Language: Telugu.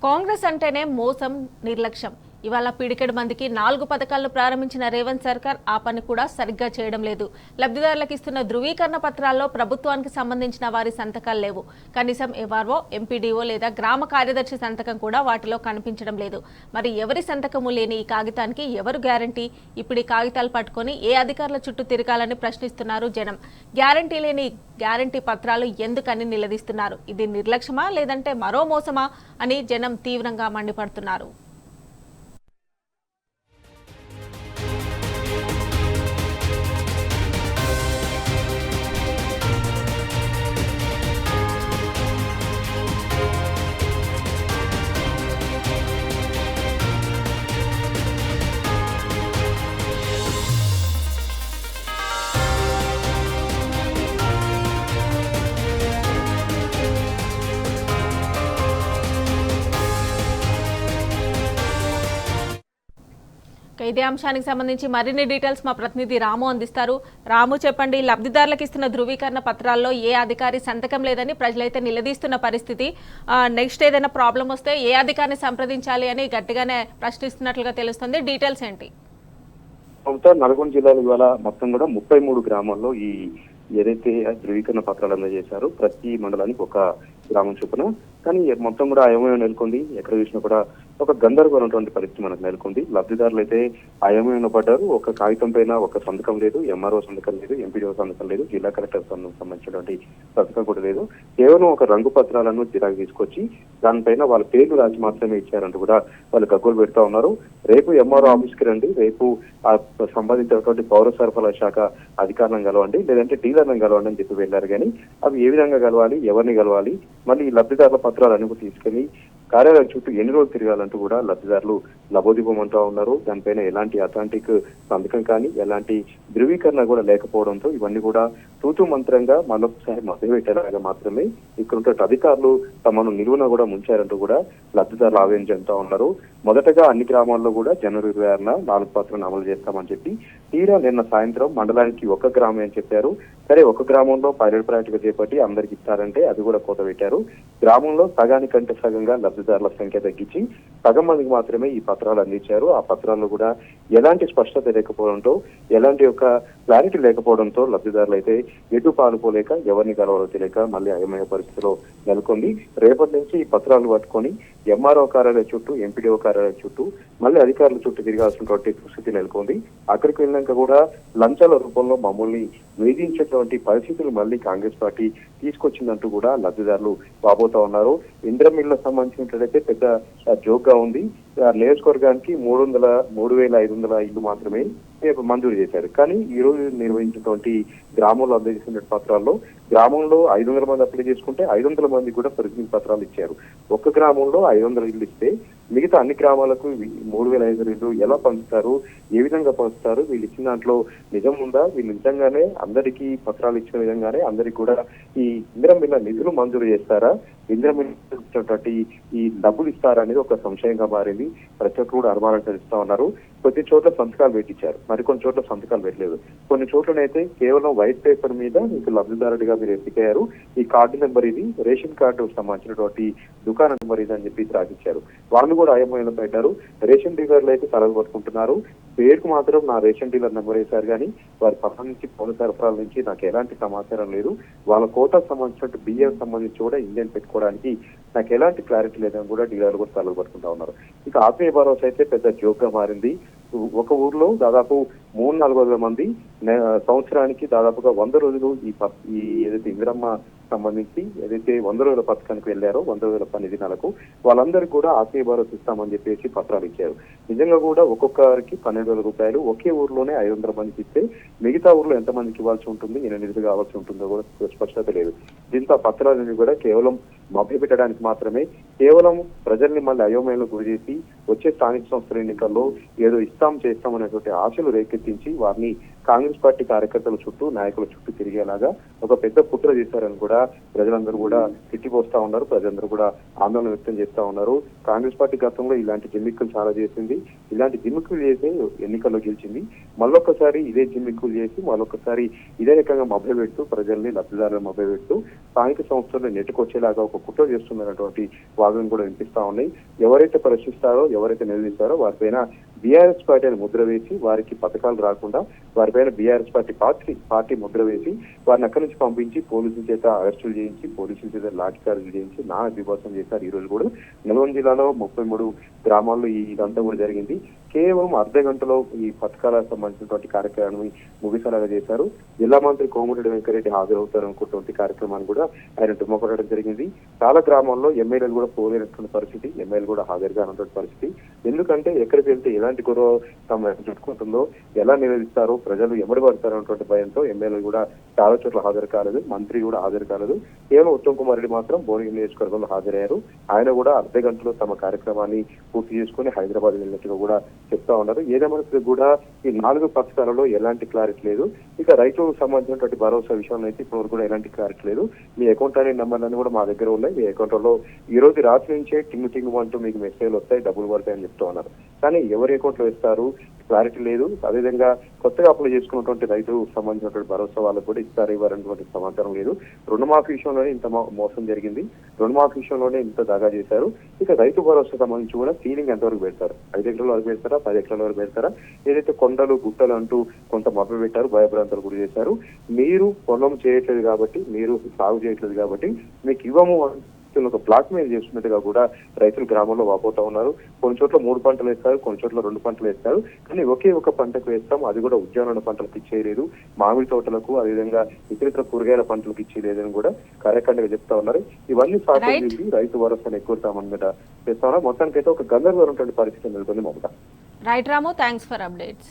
కాంగ్రెస్ అంటేనే మోసం, నిర్లక్ష్యం. ఇవాళ పిడికెడు మందికి 4 పథకాలను ప్రారంభించిన రేవంత్ సర్కార్ ఆ పని కూడా సరిగ్గా చేయడం లేదు. లబ్ధిదారులకు ఇస్తున్న ధృవీకరణ పత్రాల్లో ప్రభుత్వానికి సంబంధించిన వారి సంతకాలు లేవు. కనీసం ఎవార్ఓ, ఎంపీడీఓ లేదా గ్రామ కార్యదర్శి సంతకం కూడా వాటిలో కనిపించడం లేదు. మరి ఎవరి సంతకము లేని ఈ కాగితానికి ఎవరు గ్యారంటీ? ఇప్పుడు ఈ కాగితాలు పట్టుకొని ఏ అధికారుల చుట్టూ తిరగాలని ప్రశ్నిస్తున్నారు జనం. గ్యారంటీ లేని గ్యారంటీ పత్రాలు ఎందుకని నిలదీస్తున్నారు? ఇది నిర్లక్ష్యమా లేదంటే మరో మోసమా అని జనం తీవ్రంగా మండిపడుతున్నారు. ఇదే అంశానికి సంబంధించి మరిన్ని డీటెయిల్స్ మా ప్రతినిధి రాము అందిస్తారు. రాము, చెప్పండి. లబ్ధిదారులకు ఇస్తున్న ధృవీకరణ పత్రాల్లో ఏ అధికారి సంతకం లేదని ప్రజలైతే నిలదీస్తున్న పరిస్థితి. నెక్స్ట్ ఏదైనా ప్రాబ్లం వస్తే ఏ అధికారిని సంప్రదించాలి అని గట్టిగానే ప్రశ్నిస్తున్నట్లుగా తెలుస్తుంది. డీటెయిల్స్ ఏంటి? నల్గొండ జిల్లాలో ఇవాళ మొత్తం కూడా 33 గ్రామాల్లో ఈ ఏదైతే ధృవీకరణ పత్రాలు అందజేశారో ప్రతి మండలానికి ఒక గ్రామం చొప్పున. కానీ మొత్తం కూడా అయోమయం నెలకొంది. ఎక్కడ చూసినా కూడా ఒక గందరగోళమైనటువంటి పరిస్థితి మనకు నెలకొంది. లబ్ధిదారులు అయితే అయోమయంలో పడ్డారు. ఒక కాగితం పైన ఒక సంతకం లేదు, ఎంఆర్ఓ సంతకం లేదు, ఎంపీడీఓ సంతకం లేదు, జిల్లా కలెక్టర్ సంబంధించినటువంటి సంతకం కూడా లేదు. కేవలం ఒక రంగు పత్రాలను జిరాకు తీసుకొచ్చి దానిపైన వాళ్ళ పేర్లు రాసి మాత్రమే ఇచ్చారంటూ కూడా వాళ్ళు గగ్గోలు పెడతా ఉన్నారు. రేపు ఎంఆర్ఓ ఆఫీస్కి రండి, రేపు సంబంధించినటువంటి పౌర సరఫరా శాఖ అధికారులను కలవండి, లేదంటే డీలర్లను కలవండి అని చెప్పి వెళ్ళారు. కానీ అవి ఏ విధంగా కలవాలి, ఎవరిని కలవాలి, మళ్ళీ ఈ లబ్ధిదారుల పత్రాలను తీసుకెళ్లి కార్యాలయం చుట్టూ ఎన్ని రోజులు తిరగాలంటూ కూడా లబ్ధిదారులు లబోదిబోమంటూ ఉన్నారు. దానిపైన ఎలాంటి అథాంటిక్ సంతకం కానీ ఎలాంటి ధృవీకరణ కూడా లేకపోవడంతో ఇవన్నీ కూడా తూతూ మంత్రంగా మరొకసారి మభ్యపెట్టేలాగా మాత్రమే ఇక్కడ ఉంటే అధికారులు తమను నిలువున కూడా ముంచారంటూ కూడా లబ్ధిదారులు ఆవేదన చెందుతా ఉన్నారు. మొదటగా అన్ని గ్రామాల్లో కూడా జనవరి 26న 4 పత్రాలను అమలు చేస్తామని చెప్పి తీరా నిన్న సాయంత్రం మండలానికి ఒక గ్రామం అని చెప్పారు. సరే, ఒక గ్రామంలో పైలట్ ప్రాజెక్టుగా చేపట్టి అందరికి ఇస్తారంటే అది కూడా కోత పెట్టారు. గ్రామంలో సగానికంటే సగంగా లబ్ధిదారుల సంఖ్య తగ్గించి సగం మందికి మాత్రమే ఈ పత్రాలు అందించారు. ఆ పత్రాల్లో కూడా ఎలాంటి స్పష్టత లేకపోవడంతో, ఎలాంటి యొక్క క్లారిటీ లేకపోవడంతో లబ్ధిదారులు అయితే ఎటు పాలుపోలేక ఎవరిని కలవాలో తెలియక మళ్ళీ అయోమయ పరిస్థితిలో నెలకొంది. రేపటి నుంచి ఈ పత్రాలు పట్టుకొని ఎంఆర్ఓ కార్యాలయం చుట్టూ, ఎంపీడీఓ కార్యాలయం చుట్టూ, మళ్ళీ అధికారుల చుట్టూ తిరగాల్సినటువంటి పరిస్థితి నెలకొంది. అక్కడికి వెళ్ళినాక కూడా లంచాల రూపంలో మమ్మల్ని వేధించేటువంటి పరిస్థితులు మళ్ళీ కాంగ్రెస్ పార్టీ తీసుకొచ్చిందంటూ కూడా లబ్ధిదారులు వాపోతా ఉన్నారు. ఇంద్రం ఇళ్లకు సంబంధించినట్లయితే పెద్ద జోక్ గా ఉంది. నియోజకవర్గానికి 3,500 ఇళ్లు మాత్రమే మంజూరు చేశారు. కానీ ఈ రోజు నిర్వహించినటువంటి గ్రామంలో అందజేసిన పత్రాల్లో గ్రామంలో 500 మంది అప్లై చేసుకుంటే 500 మంది కూడా పరిశీలన పత్రాలు ఇచ్చారు. ఒక్క గ్రామంలో 500 ఇళ్లు ఇస్తే మిగతా అన్ని గ్రామాలకు 3,500 ఇళ్లు ఎలా పంచుతారు, ఏ విధంగా పంచుతారు, వీళ్ళు ఇచ్చిన దాంట్లో నిజం ఉందా, వీళ్ళు నిజంగానే అందరికీ పత్రాలు ఇచ్చిన విధంగానే అందరికి కూడా ఈ ఇందిరం ఇళ్ల నిధులు మంజూరు చేస్తారా, ఇందిరం ఇచ్చినటువంటి ఈ డబ్బులు ఇస్తారా అనేది ఒక సంశయంగా మారింది. ప్రతి ఒక్కరు కూడా అనుమానం తెలుస్తా ఉన్నారు. కొద్ది చోట్ల సంతకాలు పెట్టించారు, మరికొన్ని చోట్ల సంతకాలు పెట్టలేదు. కొన్ని చోట్లనైతే కేవలం వైట్ పేపర్ మీద మీకు లబ్ధిదారుడిగా మీరు ఎన్నికయ్యారు, ఈ కార్డు నెంబర్ ఇది, రేషన్ కార్డు సంబంధించినటువంటి దుకాణ నెంబర్ ఇది అని చెప్పి రాసిచ్చారు. వాళ్ళు కూడా అయోమయంలో పెట్టారు. రేషన్ డీలర్లు అయితే తలలు పట్టుకుంటున్నారు. పేరుకు మాత్రం నా రేషన్ డీలర్ నెంబర్ వేశారు, కానీ వారి పక్కన నుంచి పౌర సరఫరాల నుంచి నాకు ఎలాంటి సమాచారం లేదు. వాళ్ళ కోటాకు సంబంధించినట్టు బియ్యం సంబంధించి కూడా ఇండియన్ పెట్టుకోవడానికి నాకు ఎలాంటి క్లారిటీ లేదని కూడా డీలర్లు కూడా తలలు పట్టుకుంటా ఉన్నారు. ఇక ఆత్మీయ భరోసా అయితే పెద్ద జోక్ గా మారింది. ఒక ఊర్లో దాదాపు 300-400 మంది సంవత్సరానికి దాదాపుగా 100 రోజులు ఈ ఏదైతే ఇందిరమ్మ సంబంధించి ఏదైతే 100 రోజుల పథకానికి వెళ్ళారో 100 రోజుల పని దినాలకు వాళ్ళందరికీ కూడా ఆత్మీయ భరోసా ఇస్తామని చెప్పేసి పత్రాలు ఇచ్చారు. నిజంగా కూడా ఒక్కొక్కరికి 12,000 రూపాయలు ఒకే ఊర్లోనే 500 మందికి ఇస్తే మిగతా ఊర్లో ఎంతమందికి ఇవ్వాల్సి ఉంటుంది, ఎన్ని నిధులు కావాల్సి ఉంటుందో కూడా స్పష్టత లేదు. దీంతో ఆ పత్రాలని కూడా కేవలం మభ్యపెట్టడానికి మాత్రమే, కేవలం ప్రజల్ని మళ్ళీ అయోమయంలో గురి చేసి వచ్చే స్థానిక సంస్థల ఎన్నికల్లో ఏదో ఇస్తాం చేస్తాం అనేటువంటి ఆశలు రేకెత్తించి వారిని కాంగ్రెస్ పార్టీ కార్యకర్తల చుట్టూ, నాయకుల చుట్టూ తిరిగేలాగా ఒక పెద్ద కుట్ర చేశారని కూడా ప్రజలందరూ కూడా తిట్టిపోస్తా ఉన్నారు. ప్రజలందరూ కూడా ఆందోళన వ్యక్తం చేస్తా ఉన్నారు. కాంగ్రెస్ పార్టీ గతంలో ఇలాంటి జిమ్మిక్కులు చాలా చేసింది. ఇలాంటి జిమ్మిక్కులు చేసి ఎన్నికల్లో గెలిచింది. మళ్ళొక్కసారి ఇదే జిమ్మిక్కులు చేసి మళ్ళొక్కసారి ఇదే రకంగా మభ్యపెడుతూ ప్రజల్ని లబ్ధిదారులను మభ్యపెడుతూ స్థానిక సంస్థలను నెట్టుకొచ్చేలాగా ఒక కుట్ర చేస్తున్నటువంటి వాదన కూడా వినిపిస్తా ఉన్నాయి. ఎవరైతే ప్రశ్నిస్తారో ఎవరైతే నిలదీస్తారో వారిపైన బీఆర్ఎస్ పార్టీ అని ముద్ర వేసి వారికి పథకాలు రాకుండా వారిపైన బీఆర్ఎస్ పార్టీ ముద్ర వేసి వారిని అక్కడి నుంచి పంపించి పోలీసుల చేత అరెస్టులు చేయించి పోలీసుల చేత లాఠీచార్జీలు చేయించి నానా విభాసం చేశారు. ఈ రోజు కూడా నల్గొండ జిల్లాలో 33 గ్రామాల్లో ఇదంతా కూడా జరిగింది. కేవలం అర్ధ గంటలో ఈ పథకాలకు సంబంధించినటువంటి కార్యక్రమాన్ని ముగిసేలాగా చేశారు. జిల్లా మంత్రి కోమటిరెడ్డి వెంకరెడ్డి హాజరవుతారు అనుకున్నటువంటి కార్యక్రమాన్ని కూడా ఆయన తుమ్మకొట్టడం జరిగింది. చాలా గ్రామాల్లో ఎమ్మెల్యేలు కూడా పోలేనటువంటి పరిస్థితి, ఎమ్మెల్యేలు కూడా హాజరు కానటువంటి పరిస్థితి. ఎందుకంటే ఎక్కడికి వెళ్తే ఎలాంటి గొడవ తమ చుట్టుకుంటుందో, ఎలా నిలదీస్తారో, ప్రజలు ఎమడి పడతారు అన్నటువంటి భయంతో ఎమ్మెల్యేలు కూడా చాలా చోట్ల హాజరు కాలేదు, మంత్రి కూడా హాజరు కాలేదు. కేవలం ఉత్తమ్ కుమార్ రెడ్డి మాత్రం భువనగిరి నియోజకవర్గంలో హాజరయ్యారు. ఆయన కూడా అర్ధ గంటలో తమ కార్యక్రమాన్ని పూర్తి చేసుకుని హైదరాబాద్ వెళ్ళినట్టుగా కూడా చెప్తా ఉన్నారు. ఏదేమైనా కూడా ఈ 4 పథకాలలో ఎలాంటి క్లారిటీ లేదు. ఇక రైతులకు సంబంధించినటువంటి భరోసా విషయంలో అయితే ఇప్పుడు కూడా ఎలాంటి క్లారిటీ లేదు. మీ అకౌంట్ అనే నెంబర్లన్నీ కూడా మా దగ్గర ఉన్నాయి. మీ అకౌంట్లో ఈ రోజు రాత్రి నుంచే టింగు అంటూ మీకు మెసేజ్లు వస్తాయి, డబ్బులు పడతాయని చెప్తూ ఉన్నారు. కానీ ఎవరి అకౌంట్ లో వేస్తారు క్లారిటీ లేదు. అదేవిధంగా కొత్తగా అప్లై చేసుకున్నటువంటి రైతులకు సంబంధించినటువంటి భరోసా వాళ్ళకు కూడా ఇస్తారు ఇవ్వాలన్నటువంటి సమాచారం లేదు. రుణమాఫీ విషయంలోనే ఇంత మోసం జరిగింది, రుణమాఫీ విషయంలోనే ఇంత దాగా చేశారు. ఇక రైతు భరోసా సంబంధించి కూడా సీలింగ్ ఎంతవరకు పెడతారు? 5 ఎకరాల వరకు పెడతారా, 10 ఎకరాల వరకు పెడతారా? ఏదైతే కొండలు గుట్టలు అంటూ కొంత మభ్య పెట్టారు, భయభ్రాంతాలు గురి చేశారు. మీరు పొలం చేయట్లేదు కాబట్టి, మీరు సాగు చేయట్లేదు కాబట్టి మీకు ఇవ్వము ఒక బ్లాక్ మెయిల్ చేస్తున్నట్టుగా కూడా రైతులు గ్రామంలో వాపోతా ఉన్నారు. కొన్ని చోట్ల 3 పంటలు వేస్తారు, కొన్ని చోట్ల 2 పంటలు వేస్తారు. కానీ ఒకే ఒక పంటకు వేస్తాం, అది కూడా ఉద్యానవన పంటలకు ఇచ్చేయలేదు, మామిడి తోటలకు అదేవిధంగా ఇతరితర కూరగాయల పంటలకు ఇచ్చేయలేదని కూడా కార్యకర్తగా చెప్తా ఉన్నారు. ఇవన్నీ సాధ్యం చేసి రైతు భరోసాను ఎక్కువతామన్నమాట చేస్తా ఉన్నారు. మొత్తానికైతే ఒక గందరగోళం పరిస్థితి నెలకొంది Mamata. Right Ramu, thanks for updates.